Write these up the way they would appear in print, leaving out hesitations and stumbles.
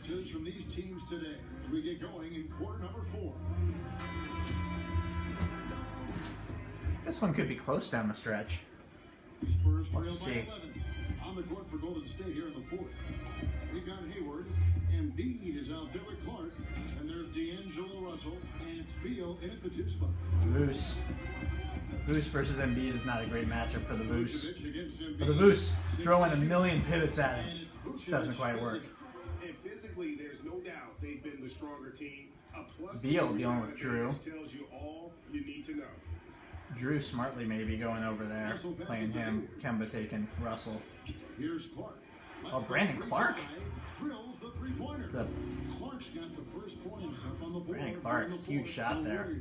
performances from these teams today as we get going in quarter number 4. This one could be close down the stretch. Spurs We'll trail have to by see. 11. On the court for Golden State here in the 4th. We've got Hayward. Embiid is out there with Clark. And there's D'Angelo Russell. And it's Beal in at the 2 spot. Voos. Voos versus Embiid is not a great matchup for the Voos. Vucevic against Embiid. But the Voos throwing a million pivots at him. And it's This doesn't quite work. And physically, there's no doubt they've been the stronger team. A plus Beal dealing with Drew. tells you all you need to know. Drew smartly maybe going over there, playing him. Kemba taking Russell. Here's Clark. Oh, Brandon Clark. Drills the 3-pointer. The Clark's got the first points up on the board. Brandon Clark, huge shot there.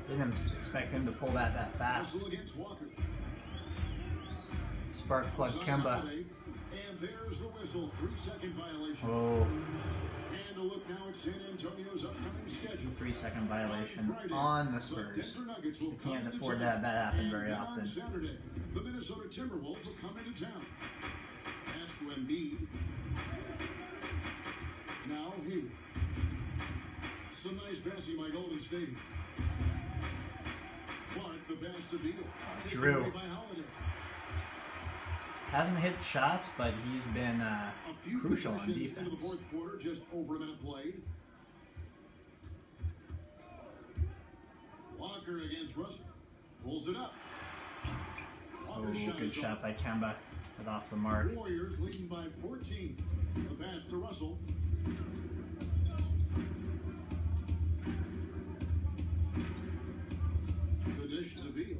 Didn't expect him to pull that fast. Russell against Walker. Spark plug Kemba. And there's the whistle. 3-second violation. Oh, And a look now at San Antonio's upcoming schedule. 3-second violation on the Spurs. You can't afford to have that happen very On often. Saturday, the Minnesota Timberwolves will come into town. Pass to Embiid. Now Hayward. Some nice passing by Golden State. Clark, the pass to Beal. Taken Drew. away by Holiday. Hasn't hit shots, but he's been A few crucial on possessions into the defense. 4th quarter, just over a minute played. Walker against Russell. Pulls it up. Oh, Walker's shot good is shot off. by Kemba, but off the mark. Warriors leading by 14. The pass to Russell. The dish to Beal.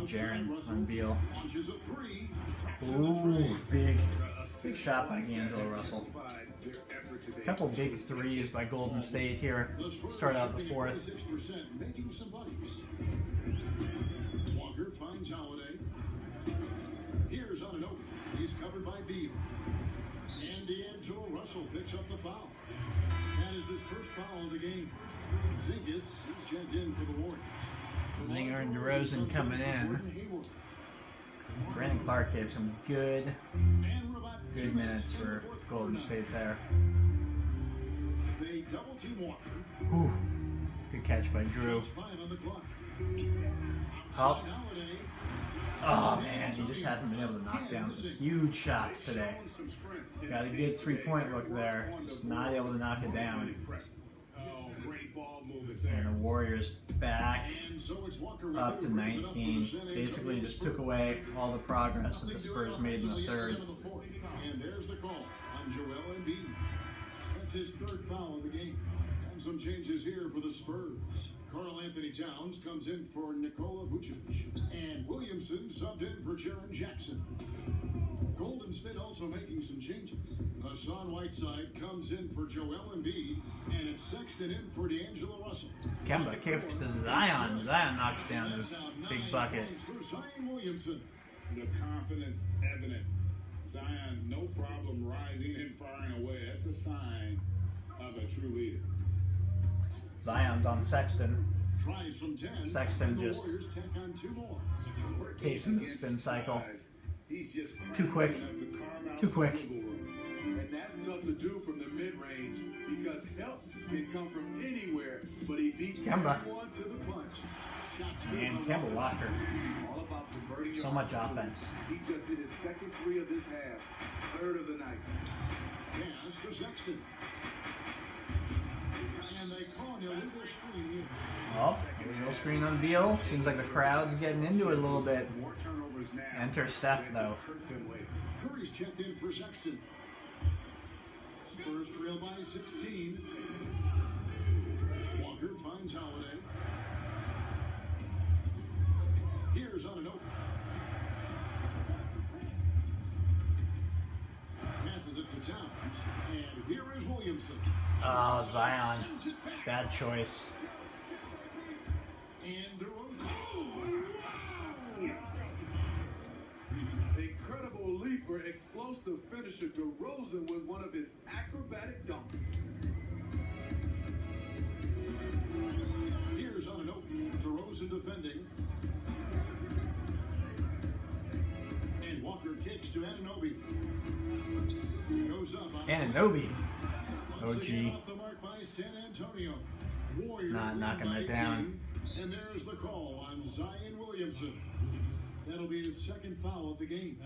Jere Russell on Beal. launches a 3. Traps in the Ooh, three. big shot by D'Angelo Russell. A couple big threes by Golden State here. The Spurs Start out the shooting 4th. 46%, making some buddies. Walker finds Holiday. Here's on an open. He's covered by Beal. And D'Angelo Russell picks up the foul. That is his first foul of the game. Zingas is checked in for the Warriors. Zinger and DeRozan coming in. Brandon Clark gave some good minutes for Golden State there. They double team Walker. Ooh, good catch by Drew. 5 on the clock. Oh. Outside Holiday. Oh man, he just hasn't been able to knock down some huge shots today. Got a good 3-point look there, just not able to knock it down. Oh, great ball movement And there. the Warriors back And so it's Walker up to who brings it up for the 19. San Antonio Basically just Spurs. took away all the progress that the Spurs made in the 3rd. And there's the call on Joel Embiid. That's his 3rd foul of the game. And some changes here for the Spurs. Karl Anthony Towns comes in for Nikola Vucevic. And Williamson subbed in for Jaren Jackson. Golden State also making some changes. Hassan Whiteside comes in for Joel Embiid. And it's Sexton in for D'Angelo Russell. Kemba kicks to Zion. Zion knocks down That's the now 9 big bucket. points for Zion Williamson. The confidence evident. Zion, no problem rising and firing away. That's a sign of a true leader. Zion's on Sexton. Tries from 10. Sexton and the just Warriors tack on 2 more. takes him to the spin cycle. He's just Too quick. Too quick. And that's tough to do from the mid-range because help can come from anywhere, but he beats Kemba. everyone to the punch. Shots good And by Kemba Walker. Walker. All about converting your So much opportunities. offense. He just hit his 2nd 3 of this half, 3rd of the night. Pass to Sexton. And they call an illegal screen here. Oh, illegal screen on Beal. Seems like the crowd's getting into it a little bit. More turnovers now. Enter Steph, though. Curry's checked in for Sexton. Spurs trail by 16. Walker finds Holiday. Here's on an open. Passes it to Towns. And here is Williamson. Oh, Zion. Bad choice. And DeRozan. Incredible leaper, explosive finisher DeRozan with one of his acrobatic dunks. Here's on an open. DeRozan defending. And Walker kicks to Anunoby. Anunoby. Once again OG. off the mark by San Antonio. Warriors Not lead knocking by it down. 18, and there's the call on Zion Williamson. That'll be his second foul of the game.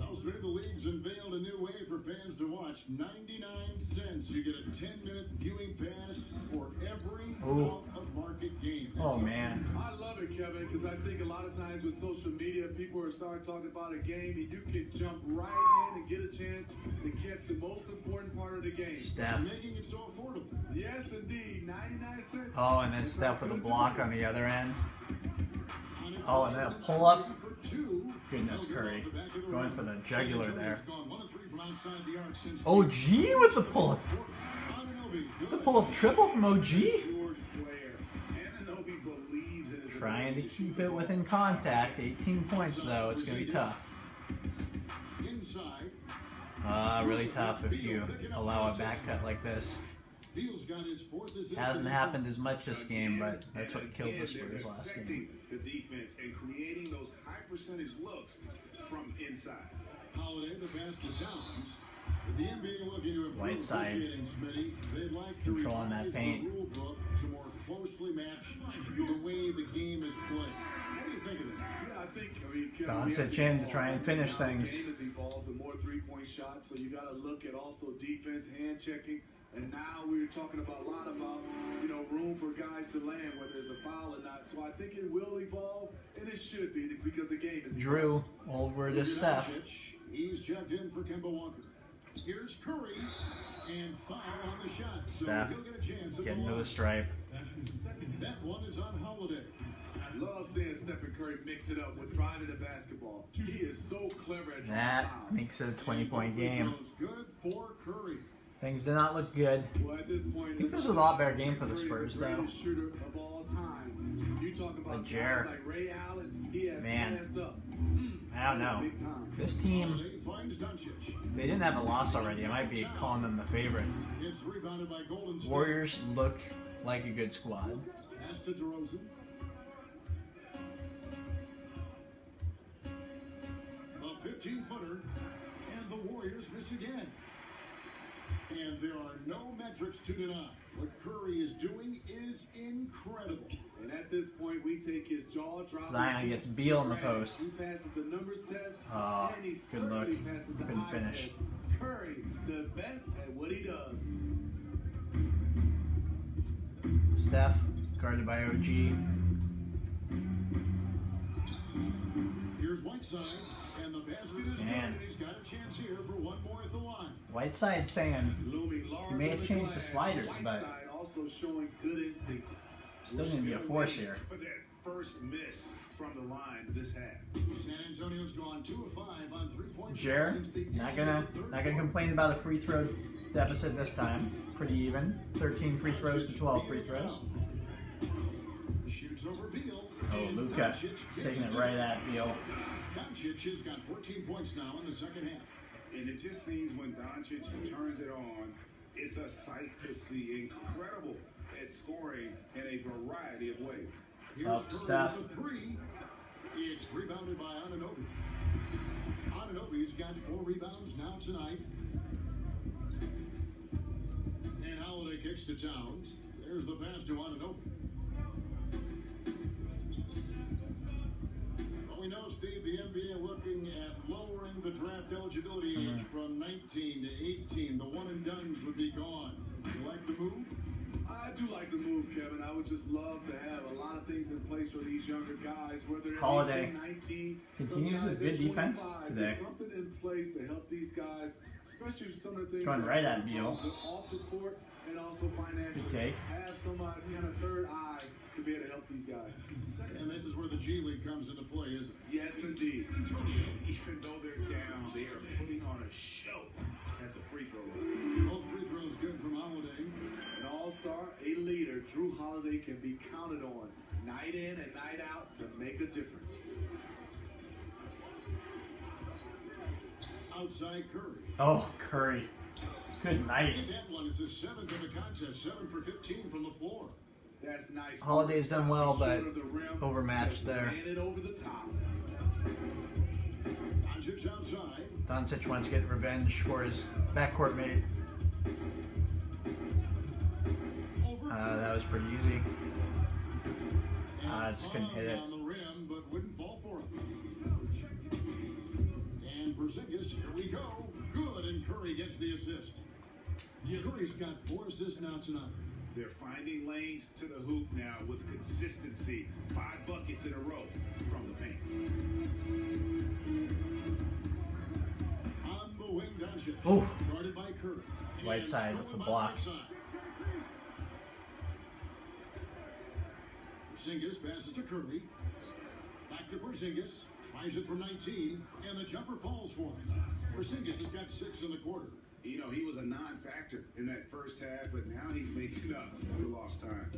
Elsewhere, the league's unveiled a new way for fans to watch. 99 cents. You get a 10-minute viewing pass for every out-of-market game. Oh, man. I love it, Kevin, because I think a lot of times with social media, people are starting talking about a game, and you can jump right in and get a chance to catch the most important part of the game. Steph. Making it so affordable. Yes, indeed. 99 cents. Oh, and then Steph with a block on the other end. On its Oh, way, and then a Curry pull-up. for two. Goodness, They'll get Curry. off the back of the Going rim. for the San jugular Antonio's there. gone 1 of 3 from outside the arc since OG with the pull-up. Anunoby, The good. pull-up triple from OG. Jordan player. Anunoby believes in his Trying to ability keep it within contact. 18 points, though. It's going to be tough. Inside, Really tough if you allow a back cut like this. Beal's got his 4th assist. Hasn't this happened as much this game, but that's what killed Again, the Spurs they're last game. dissecting the defense and creating those high percentage looks from inside. Holiday, the pass to Towns. The NBA looking to improve Whiteside. officiating committee. They'd like to Controlling that revise paint. the rule book to more closely match the way the game is played. What do you think of that? Yeah, I mean, Kevin, Doncic we have in to try and finish now things. The game has evolved to more three-point shots, so you got to look at also defense, hand checking, and now we're talking about a lot about room for guys to land, whether it's a foul or not. So I think it will evolve, and it should be because the game is Drew over to Steph. He's checked in for Kemba Walker. Here's Curry, and foul on the shot. So Steph he'll get a chance at getting the to the line. stripe. That one is on Holiday. I love seeing Stephen Curry mix it up with driving the basketball. He is so clever at That drawing fouls. makes it a 20-point game. Good for Curry. Things did not look good. Well, at this point, I think this was a lot better game for the Spurs, the though. greatest shooter of all time. You talk about But Jere. guys like Ray Allen, he has Man. classed up. I don't know. Big time. This team, Holiday finds Doncic. they didn't have a loss already. I might be calling them the favorite. It's rebounded by Golden State. Warriors look like a good squad. Pass to DeRozan. A 15-footer, and the Warriors miss again. And there are no metrics to deny. What Curry is doing is incredible. And at this point, we take his jaw drop. Zion gets Beal in the post. He passes the numbers test. Oh, and he good certainly look. passes the Couldn't eye finish. test. Curry, the best at what he does. Steph, guarded by OG. Here's Whiteside, and the basket is good, Man. and he's got a chance here for one more at the line. Whiteside saying Looming large he may on have the changed the glass. sliders, but Whiteside also showing good instincts. still going to be a force here. But that first miss from the line this half. San Antonio's gone 2 of 5 on 3-point shots Jere, since the not end gonna of the third not gonna complain about a free throw deficit this time. Pretty even. 13 free throws to 12 free throws. Shoots over Beal. Oh, and Luka Doncic is gets taking it to right the- at Beal. Doncic has got 14 points now in the second half. And it just seems when Doncic turns it on, it's a sight to see. Incredible at scoring in a variety of ways. Here's Up, Curry Steph. with a 3. It's rebounded by Anunoby. Anunoby's got 4 rebounds now tonight. And Holiday kicks to Towns. There's the pass to Anunoby. Well, we know, Steve, the NBA looking at lowering the draft eligibility age from 19 to 18. The one-and-dones would be gone. You like the move? I do like the move, Kevin. I would just love to have a lot of things in place for these younger guys, whether they're Holiday 18, 19, continues some his guys good at defense 25. today. There's something in place to help these guys, especially some of the things Going that right at Beal. off the court and also financially. Good take. Have some kind of third eye to be able to help these guys. And this is where the G League comes into play, isn't it? Yes, indeed. Even though they're down, they are putting on a show at the free throw line. Both free throws good from Holiday. An all-star, a leader, Drew Holiday can be counted on night in and night out to make a difference. Outside Curry. Oh, Curry. Good night. And that one is his 7th of the contest, 7 for 15 from the floor. That's nice. Holiday's done well, but Short of the rim, overmatched just there. ran it over the top. Doncic outside. Doncic wants to get revenge for his backcourt mate. That was pretty easy. Just couldn't hit it. On the rim, but wouldn't fall for it. And Porzingis, here we go. Good, and Curry gets the assist. Curry's got 4 assists now tonight. They're finding lanes to the hoop now with consistency. 5 buckets in a row from the paint. On the wing, Doncic. Oof. Guarded by Curry. Right side with the block. Porzingis passes to Curry. Back to Porzingis. Tries it from 19, and the jumper falls for him. Porzingis has got 6 in the quarter. You know, he was a non-factor in that first half, but now he's making up for lost time.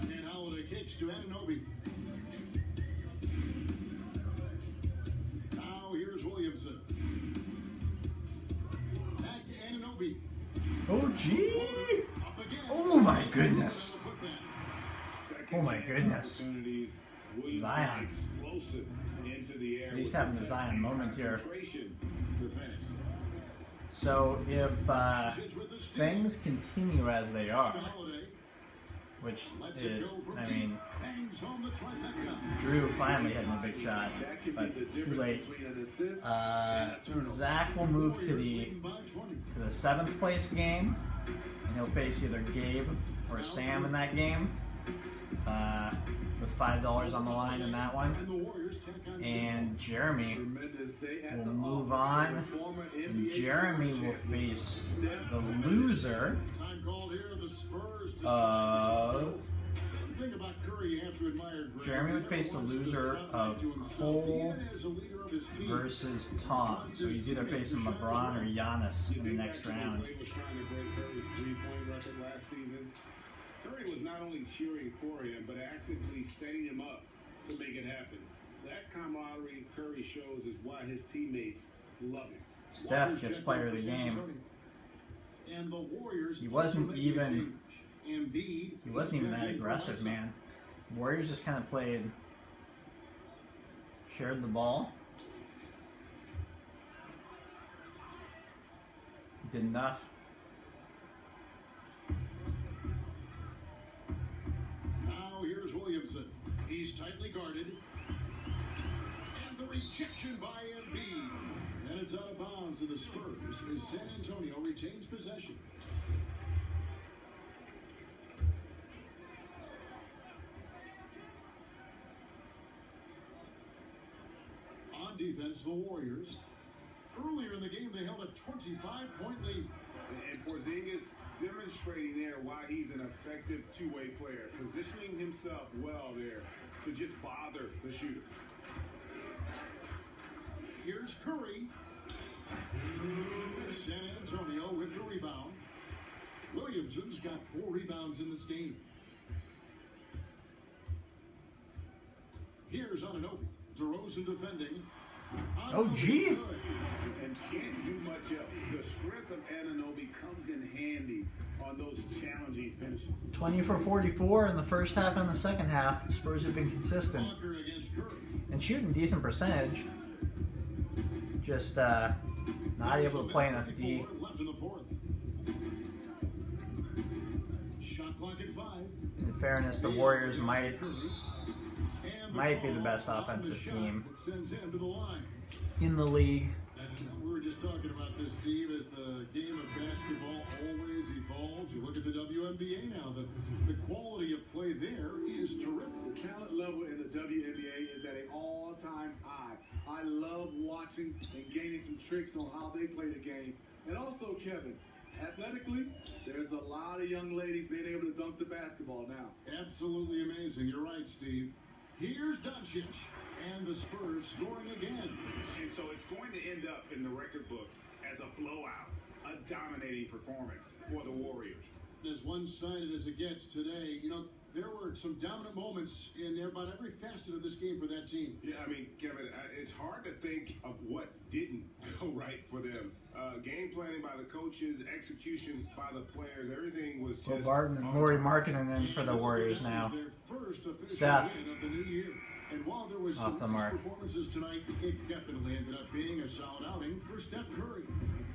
And Holiday kicks to Anunoby. Now here's Williamson. Back to Anunoby. Oh, gee! Up again. Oh, my goodness. Second Oh, my chance goodness. opportunities. Williamson Zion. explosive into the air. He's with having a Zion moment here. concentration to finish. So if things continue as they are, which is, I mean, Drew finally hitting a big shot, but too late. Zach will move to the 7th place game, and he'll face either Gabe or Sam in that game, with $5 on the line in that one. And Jeremy will move on, and Jeremy will face the loser of... Jeremy would face the loser of Cole versus Tom. So he's either facing LeBron or Giannis in the next round. Curry was not only cheering for him, but actively setting him up to make it happen. That camaraderie Curry shows is why his teammates love him. Steph gets player of the game. And the Warriors, He wasn't even that aggressive, man. Warriors just kind of played, shared the ball, did enough. Now here's Williamson. He's tightly guarded. And the rejection by Embiid. And it's out of bounds to the Spurs as San Antonio retains possession. On defense, the Warriors. Earlier in the game, they held a 25-point lead. And Porzingis demonstrating there why he's an effective two-way player, positioning himself well there to just bother the shooter. Here's Curry. San Antonio with the rebound. Williamson's got 4 rebounds in this game. Here's Anunoby. DeRozan defending. Oh, gee. And can't do much else. The strength of Anunoby comes in handy on those challenging finishes. 20 for 44 in the first half and the second half. The Spurs have been consistent Walker against Curry. and shooting decent percentage. Just not able to play enough D. Left in the 4th. Shot clock at 5. In fairness, the Warriors might be the best offensive team Sends him to the line. in the league. We were just talking about this, Steve, as the game of basketball always evolves. You look at the WNBA now, the quality of play there is terrific. The talent level in the WNBA is at an all-time high. I love watching and gaining some tricks on how they play the game. And also, Kevin, athletically, there's a lot of young ladies being able to dunk the basketball now. Absolutely amazing. You're right, Steve. Here's Doncic, and the Spurs scoring again. And so it's going to end up in the record books as a blowout, a dominating performance for the Warriors. As one-sided as it gets today, you know, there were some dominant moments in about every facet of this game for that team. Yeah, I mean, Kevin, it's hard to think of what didn't go right for them. Game planning by the coaches, execution by the players, everything was just... Will Barton and Lauri Markkinen in for the Warriors now. Steph. And while there was Off the some nice mark. performances tonight, it definitely ended up being a solid outing for Steph Curry.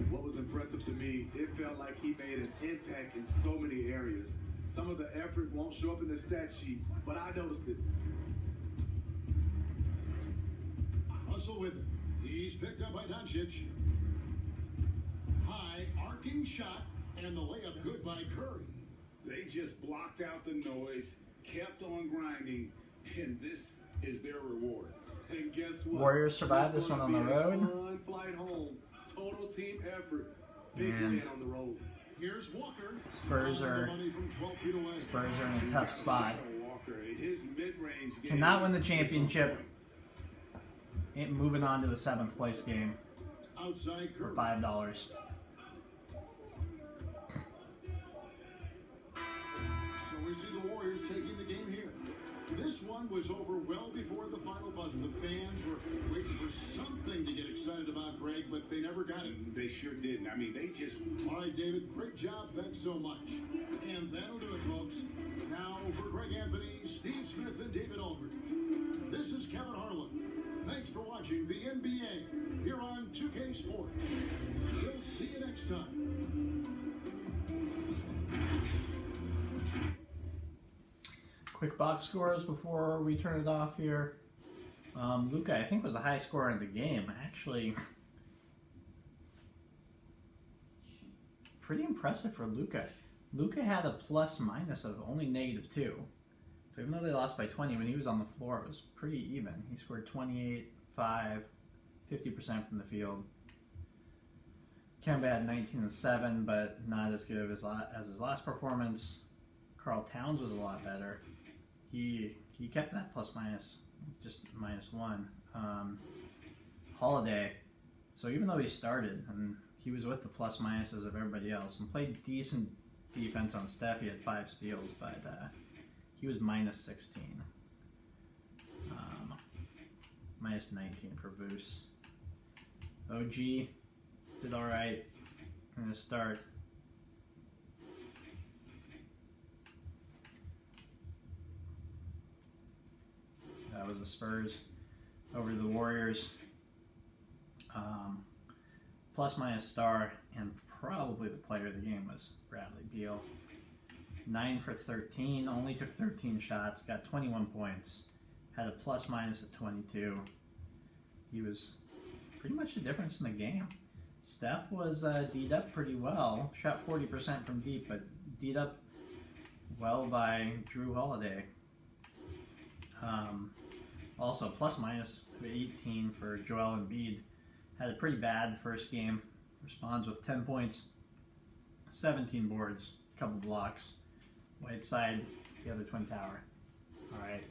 What was impressive to me, it felt like he made an impact in so many areas. Some of the effort won't show up in the stat sheet, but I noticed it. Hustle with it. He's picked up by Doncic. High arcing shot, and the layup good by Curry. They just blocked out the noise, kept on grinding, and this is their reward. And guess what? Warriors survived this one on the road. Fun flight home. Total team effort. Big And win on the road. Here's Walker. Spurs are Money from 12 feet away. Spurs are in a tough spot. Walker, his mid-range game Cannot win the championship. Moving on to the 7th place game Outside for Curry. $5. So we see the Warriors taking the game here. This one was over well before the final buzzer. The fans were waiting for something to get excited about, Greg, but they never got it. They sure didn't. I mean, they just... All right, David, great job. Thanks so much. And that'll do it, folks. Now for Greg Anthony, Steve Smith, and David Aldridge. This is Kevin Harlan. Thanks for watching the NBA here on 2K Sports. We'll see you next time. Quick box scores before we turn it off here. Luka, I think, was the high scorer in the game. Actually, pretty impressive for Luka. Luka had a plus-minus of only -2. So even though they lost by 20, when he was on the floor, it was pretty even. He scored 28, 5, 50% from the field. Kemba had 19 and 7, but not as good as his last performance. Karl Towns was a lot better. He kept that plus-minus, just -1. Holiday, so even though he started, and he was with the plus-minuses of everybody else, and played decent defense on Steph, he had 5 steals, but he was -16. -19 for Voos. OG did alright in the start. That was the Spurs over the Warriors. Plus-minus star, and probably the player of the game was Bradley Beal. 9 for 13, only took 13 shots, got 21 points, had a plus-minus of 22. He was pretty much the difference in the game. Steph was D'd up pretty well, shot 40% from deep, but D'd up well by Drew Holiday. Also, plus-minus 18 for Joel Embiid. Had a pretty bad first game. Responds with 10 points, 17 boards, a couple blocks. Whiteside, the other Twin Tower. All right.